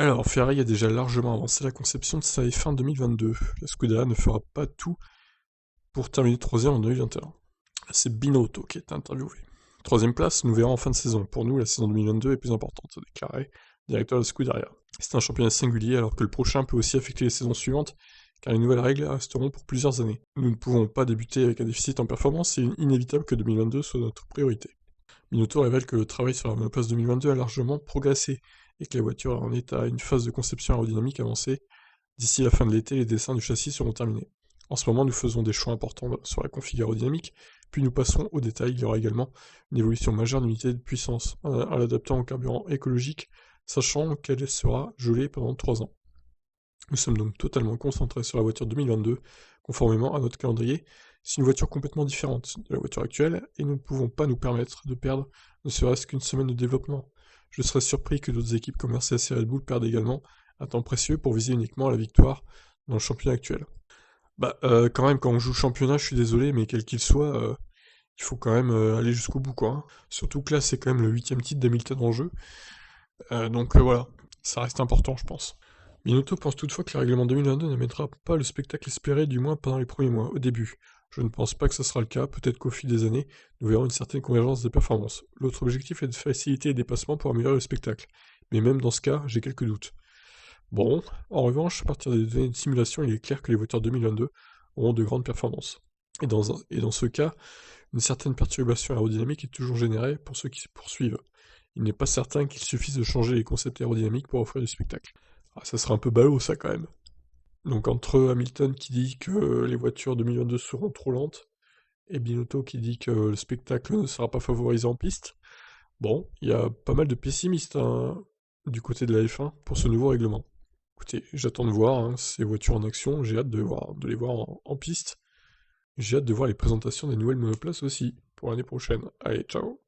Alors, Ferrari a déjà largement avancé la conception de sa F1 2022. La Scuderia ne fera pas tout pour terminer troisième en 2021. C'est Binotto qui est interviewé. Troisième place, nous verrons en fin de saison. Pour nous, la saison 2022 est plus importante, a déclaré le directeur de Scuderia. C'est un championnat singulier alors que le prochain peut aussi affecter les saisons suivantes, car les nouvelles règles resteront pour plusieurs années. Nous ne pouvons pas débuter avec un déficit en performance, et il est inévitable que 2022 soit notre priorité. Binotto révèle que le travail sur la monoplace 2022 a largement progressé, et que la voiture est en état à une phase de conception aérodynamique avancée. D'ici la fin de l'été, les dessins du châssis seront terminés. En ce moment, nous faisons des choix importants sur la config aérodynamique, puis nous passons aux détails. Il y aura également une évolution majeure de l'unité de puissance, en l'adaptant au carburant écologique, sachant qu'elle sera gelée pendant 3 ans. Nous sommes donc totalement concentrés sur la voiture 2022, conformément à notre calendrier. C'est une voiture complètement différente de la voiture actuelle, et nous ne pouvons pas nous permettre de perdre ne serait-ce qu'une semaine de développement. Je serais surpris que d'autres équipes comme Mercedes et Red Bull perdent également un temps précieux pour viser uniquement la victoire dans le championnat actuel. Quand même, quand on joue le championnat, je suis désolé, mais quel qu'il soit, il faut quand même aller jusqu'au bout, quoi, hein. Surtout que là, c'est quand même le 8ème titre d'Hamilton en jeu. Voilà, ça reste important, je pense. Binotto pense toutefois que le règlement 2022 n'amènera pas le spectacle espéré, du moins pendant les premiers mois, au début. Je ne pense pas que ce sera le cas, peut-être qu'au fil des années, nous verrons une certaine convergence des performances. L'autre objectif est de faciliter les dépassements pour améliorer le spectacle. Mais même dans ce cas, j'ai quelques doutes. Bon, en revanche, à partir des données de simulation, il est clair que les voitures 2022 auront de grandes performances. Et dans ce cas, une certaine perturbation aérodynamique est toujours générée pour ceux qui se poursuivent. Il n'est pas certain qu'il suffise de changer les concepts aérodynamiques pour offrir du spectacle. Ah, ça serait un peu ballot, ça, quand même. Donc entre Hamilton qui dit que les voitures 2022 seront trop lentes, et Binotto qui dit que le spectacle ne sera pas favorisé en piste, bon, il y a pas mal de pessimistes, hein, du côté de la F1 pour ce nouveau règlement. Écoutez, j'attends de voir, hein, ces voitures en action, j'ai hâte de les voir en piste. J'ai hâte de voir les présentations des nouvelles monoplaces aussi, pour l'année prochaine. Allez, ciao!